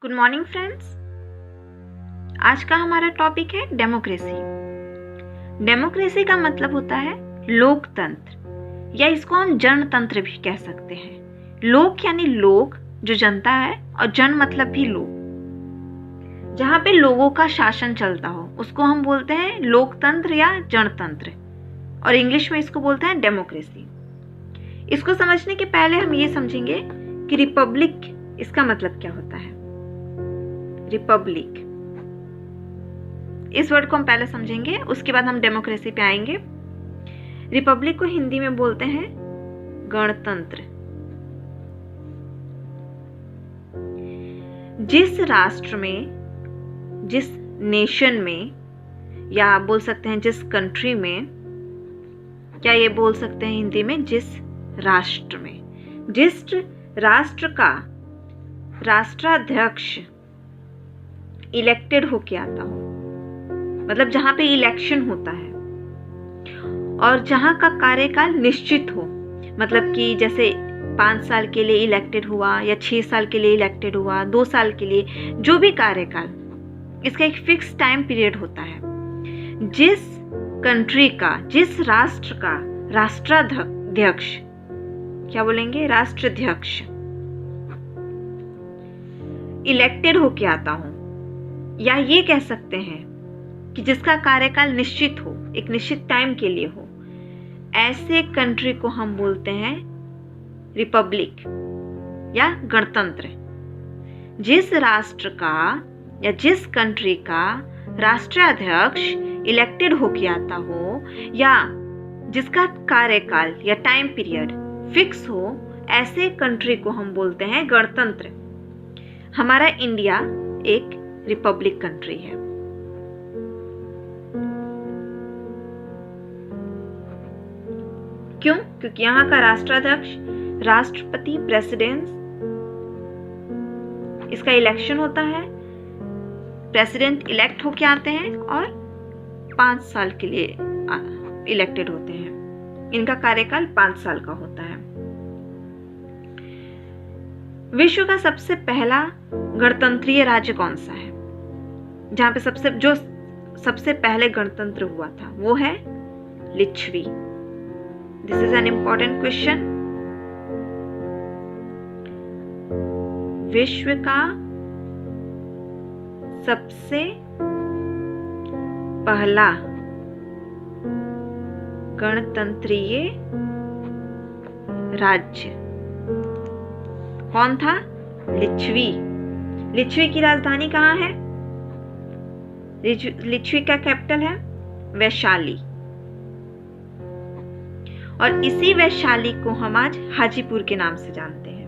Good morning friends. आज का हमारा टॉपिक है डेमोक्रेसी। डेमोक्रेसी का मतलब होता है लोकतंत्र, या इसको हम जनतंत्र भी कह सकते हैं। लोक यानी लोग, जो जनता है, और जन मतलब भी लोग। जहाँ पे लोगों का शासन चलता हो उसको हम बोलते हैं लोकतंत्र या जनतंत्र, और इंग्लिश में इसको बोलते हैं डेमोक्रेसी। इसको समझने के पहले हम ये समझेंगे कि रिपब्लिक इसका मतलब क्या होता है। रिपब्लिक, इस वर्ड को हम पहले समझेंगे, उसके बाद हम डेमोक्रेसी पे आएंगे। रिपब्लिक को हिंदी में बोलते हैं गणतंत्र। जिस राष्ट्र में, जिस नेशन में, या बोल सकते हैं जिस कंट्री में, क्या ये बोल सकते हैं हिंदी में जिस राष्ट्र में, जिस राष्ट्र का राष्ट्राध्यक्ष इलेक्टेड होके आता हो, मतलब जहां पे इलेक्शन होता है, और जहां का कार्यकाल निश्चित हो, मतलब कि जैसे 5 साल के लिए इलेक्टेड हुआ, या 6 साल के लिए इलेक्टेड हुआ, 2 साल के लिए, जो भी कार्यकाल, इसका एक फिक्स टाइम पीरियड होता है। जिस कंट्री का, जिस राष्ट्र का राष्ट्राध्यक्ष, क्या बोलेंगे, राष्ट्राध्यक्ष इलेक्टेड होके आता हो, या ये कह सकते हैं कि जिसका कार्यकाल निश्चित हो, एक निश्चित टाइम के लिए हो, ऐसे कंट्री को हम बोलते हैं रिपब्लिक या गणतंत्र। जिस राष्ट्र का या जिस कंट्री का राष्ट्राध्यक्ष इलेक्टेड होके आता हो, या जिसका कार्यकाल या टाइम पीरियड फिक्स हो, ऐसे कंट्री को हम बोलते हैं गणतंत्र। हमारा इंडिया एक रिपब्लिक कंट्री है। क्यों? क्योंकि यहाँ का राष्ट्राध्यक्ष, राष्ट्रपति, प्रेसिडेंट, इसका इलेक्शन होता है। प्रेसिडेंट इलेक्ट होके आते हैं और 5 साल के लिए इलेक्टेड होते हैं। इनका कार्यकाल 5 साल का होता है। विश्व का सबसे पहला गणतंत्रीय राज्य कौन सा है? जहां पे सबसे पहले गणतंत्र हुआ था वो है Licchavi. This is an important question. विश्व का सबसे पहला गणतंत्रीय राज्य कौन था? लिच्छवी। लिच्छवी की राजधानी कहाँ है? लिच्छवी का कैपिटल है वैशाली, और इसी वैशाली को हम आज हाजीपुर के नाम से जानते हैं।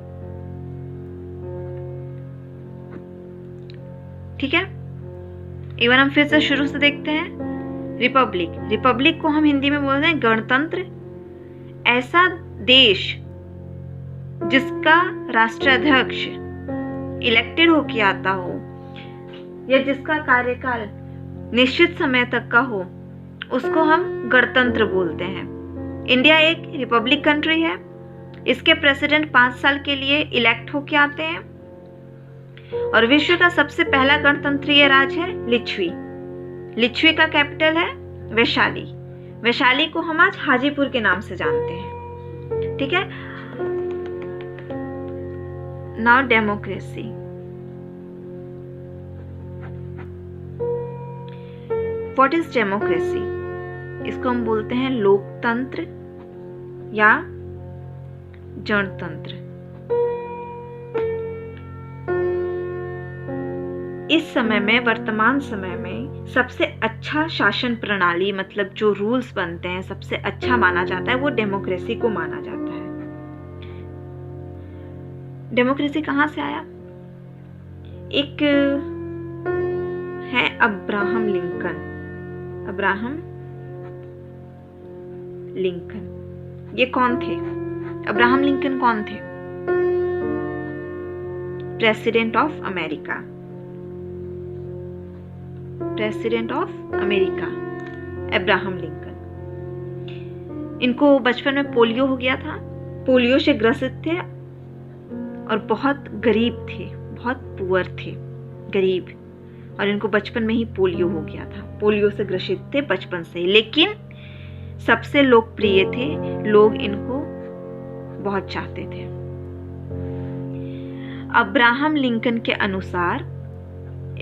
ठीक है, एक बार हम फिर से शुरू से देखते हैं। रिपब्लिक, रिपब्लिक को हम हिंदी में बोलते हैं गणतंत्र। ऐसा देश जिसका राष्ट्राध्यक्ष इलेक्टेड होके आता हो, या जिसका कार्यकाल निश्चित समय तक का हो, उसको हम गणतंत्र बोलते हैं। इंडिया एक रिपब्लिक कंट्री है। इसके प्रेसिडेंट 5 साल के लिए इलेक्ट होके आते हैं, और विश्व का सबसे पहला गणतंत्रीय राज्य है लिच्छवी। लिच्छवी का कैपिटल है वैशाली। वैशाली को हम आज हाजीपुर के नाम से जानते हैं। ठीक है, now democracy. What is democracy? इसको हम बोलते हैं लोकतंत्र या जनतंत्र। इस समय में, वर्तमान समय में सबसे अच्छा शासन प्रणाली, मतलब जो रूल्स बनते हैं, सबसे अच्छा माना जाता है वो डेमोक्रेसी को माना जाता है। डेमोक्रेसी कहाँ से आया? एक है अब्राहम लिंकन। अब्राहम लिंकन, ये कौन थे? अब्राहम लिंकन कौन थे? President of America. President of America Abraham Lincoln. इनको बचपन में पोलियो हो गया था, पोलियो से ग्रसित थे, और बहुत गरीब थे, बहुत पुअर थे, गरीब, और इनको बचपन में ही पोलियो हो गया था। पोलियो से ग्रसित थे बचपन से ही, लेकिन सबसे लोकप्रिय थे, लोग इनको बहुत चाहते थे। अब्राहम लिंकन के अनुसार,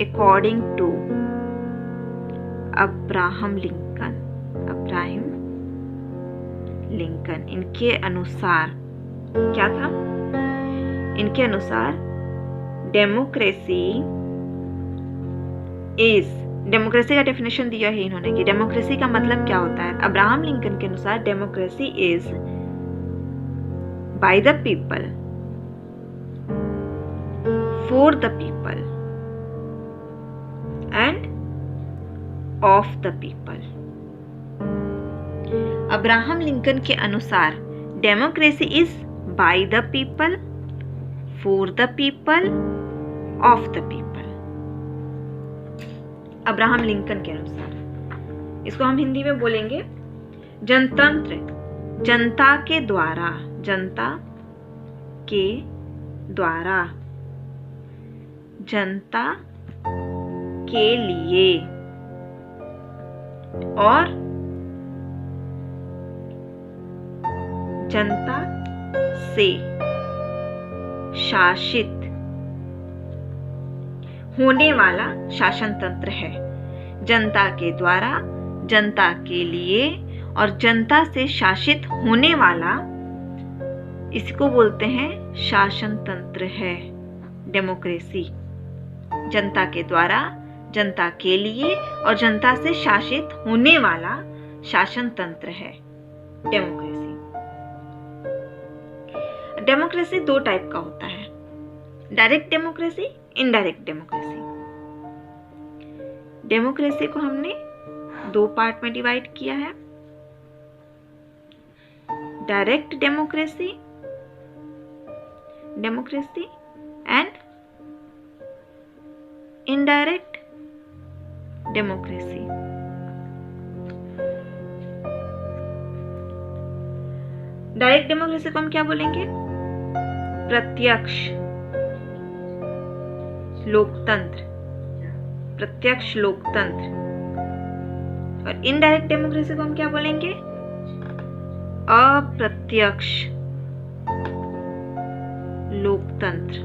अकॉर्डिंग टू अब्राहम लिंकन, इनके अनुसार क्या था? इनके अनुसार डेमोक्रेसी का डेफिनेशन दिया है इन्होंने कि डेमोक्रेसी का मतलब क्या होता है। अब्राहम लिंकन के अनुसार democracy is by the people, for the people end of the people. Abraham Lincoln के अनुसार democracy is by the people, for the people, of the people. Abraham Lincoln के अनुसार इसको हम हिंदी में बोलेंगे जनतंत्र, जनता के द्वारा, जनता के द्वारा, जनता के लिए और जनता से शासित होने वाला शासन तंत्र है। जनता के द्वारा, जनता के लिए और जनता से शासित होने वाला, इसको बोलते हैं शासन तंत्र है डेमोक्रेसी। जनता के द्वारा, जनता के लिए और जनता से शासित होने वाला शासन तंत्र है डेमोक्रेसी। डेमोक्रेसी दो टाइप का होता है, direct democracy, indirect democracy. Democracy को हमने दो पार्ट में डिवाइड किया है, direct democracy and indirect democracy. Direct democracy को हम क्या बोलेंगे? प्रत्यक्ष लोकतंत्र, प्रत्यक्ष लोकतंत्र। और इनडायरेक्ट डेमोक्रेसी को हम क्या बोलेंगे? अप्रत्यक्ष लोकतंत्र।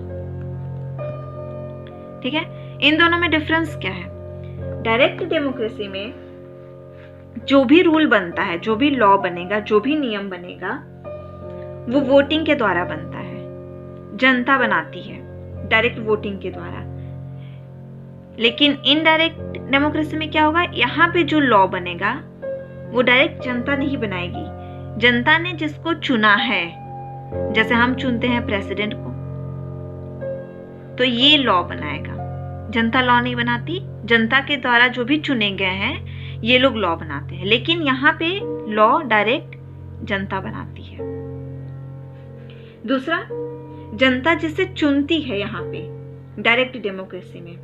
ठीक है, इन दोनों में डिफरेंस क्या है? डायरेक्ट डेमोक्रेसी में जो भी रूल बनता है, जो भी लॉ बनेगा, जो भी नियम बनेगा, वो वोटिंग के द्वारा बनता है, जनता बनाती है डायरेक्ट वोटिंग के द्वारा। लेकिन इनडायरेक्ट डेमोक्रेसी में क्या होगा? यहाँ पे जो लॉ बनेगा वो डायरेक्ट जनता नहीं बनाएगी, जनता ने जिसको चुना है, जैसे हम चुनते हैं प्रेसिडेंट को, तो ये लॉ बनाएगा। जनता लॉ नहीं बनाती, जनता के द्वारा जो भी चुने गए हैं ये लोग लॉ बनाते हैं। लेकिन यहाँ पे लॉ डायरेक्ट जनता बनाती है। दूसरा, जनता जिसे चुनती है यहाँ पे डायरेक्ट डेमोक्रेसी में,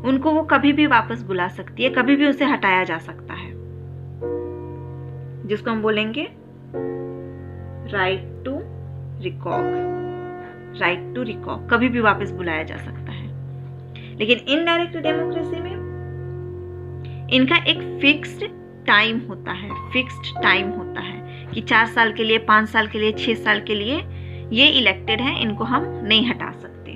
उनको वो कभी भी वापस बुला सकती है, कभी भी उसे हटाया जा सकता है, जिसको हम बोलेंगे राइट टू रिकॉग। राइट टू रिकॉग, कभी भी वापस बुलाया जा सकता है। लेकिन इनडायरेक्ट डेमोक्रेसी में इनका एक फिक्स्ड टाइम होता है, फिक्स्ड टाइम होता है कि 4 साल के लिए, 5 साल के लिए, 6 साल के लिए ये इलेक्टेड हैं, इनको हम नहीं हटा सकते।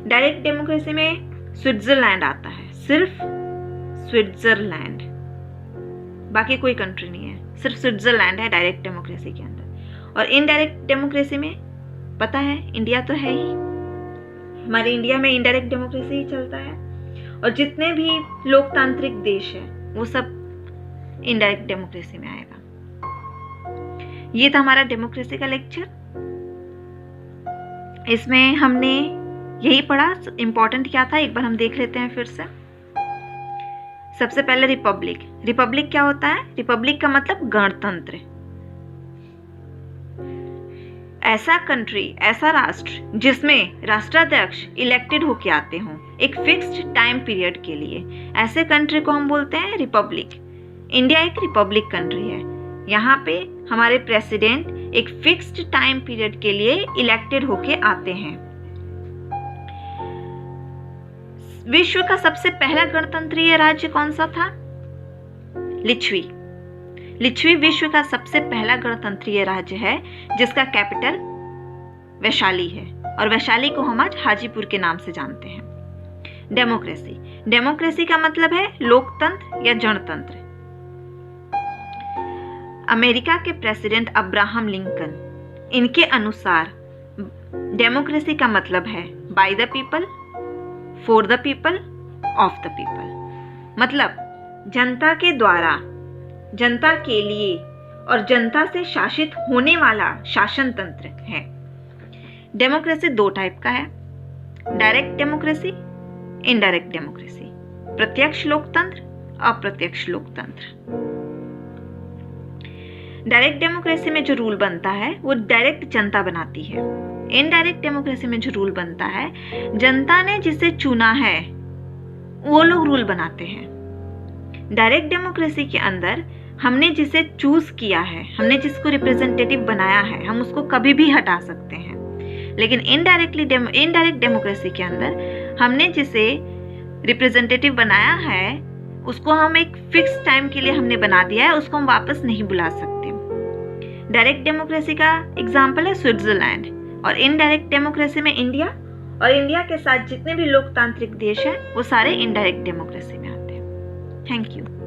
डायरेक्ट डेमोक्रेसी में स्विट्जरलैंड आता है, सिर्फ स्विट्जरलैंड, बाकी कोई कंट्री नहीं है, सिर्फ स्विट्जरलैंड है डायरेक्ट डेमोक्रेसी के अंदर। और इनडायरेक्ट डेमोक्रेसी में पता है इंडिया तो है ही, हमारे इंडिया में इनडायरेक्ट डेमोक्रेसी ही चलता है। और जितने भी लोकतांत्रिक देश है वो सब इनडायरेक्ट डेमोक्रेसी में आएगा। ये था हमारा डेमोक्रेसी का लेक्चर। इसमें हमने यही पढ़ा, इंपॉर्टेंट क्या था एक बार हम देख लेते हैं फिर से। सबसे पहले रिपब्लिक। रिपब्लिक क्या होता है? रिपब्लिक का मतलब गणतंत्र। ऐसा कंट्री, ऐसा राष्ट्र जिसमें राष्ट्राध्यक्ष इलेक्टेड होके आते हों एक फिक्स्ड टाइम पीरियड के लिए, ऐसे कंट्री को हम बोलते हैं रिपब्लिक। इंडिया एक रिपब्लिक कंट्री है। यहाँ पे हमारे प्रेसिडेंट एक फिक्स्ड टाइम पीरियड के लिए इलेक्टेड होके आते हैं। विश्व का सबसे पहला गणतंत्रीय राज्य कौन सा था? लिच्छवी। लिच्छवी विश्व का सबसे पहला गणतंत्रीय राज्य है जिसका कैपिटल वैशाली है, और वैशाली को हम आज हाजीपुर के नाम से जानते हैं। डेमोक्रेसी। डेमोक्रेसी का मतलब है लोकतंत्र या जनतंत्र। अमेरिका के प्रेसिडेंट अब्राहम लिंकन, इनके अनुसार डेमोक्रेसी का मतलब है by the people, for the people, of the people. मतलब जनता के द्वारा, जनता के लिए और जनता से शासित होने वाला शासन तंत्र है। डेमोक्रेसी दो टाइप का है, डायरेक्ट डेमोक्रेसी, इनडायरेक्ट डेमोक्रेसी। प्रत्यक्ष लोकतंत्र, अप्रत्यक्ष लोकतंत्र। डायरेक्ट डेमोक्रेसी में जो रूल बनता है वो डायरेक्ट जनता बनाती है। इनडायरेक्ट डेमोक्रेसी में जो रूल बनता है, जनता ने जिसे चुना है वो लोग रूल बनाते हैं। डायरेक्ट डेमोक्रेसी के अंदर हमने जिसे चूज किया है, हमने जिसको रिप्रेजेंटेटिव बनाया है, हम उसको कभी भी हटा सकते हैं। लेकिन इनडायरेक्ट डेमोक्रेसी के अंदर हमने जिसे रिप्रेजेंटेटिव बनाया है उसको हम एक फिक्स टाइम के लिए हमने बना दिया है, उसको हम वापस नहीं बुला सकते। डायरेक्ट डेमोक्रेसी का एग्जाम्पल है स्विट्जरलैंड, और इनडायरेक्ट डेमोक्रेसी में इंडिया, और इंडिया के साथ जितने भी लोकतांत्रिक देश हैं वो सारे इनडायरेक्ट डेमोक्रेसी में आते हैं। Thank you.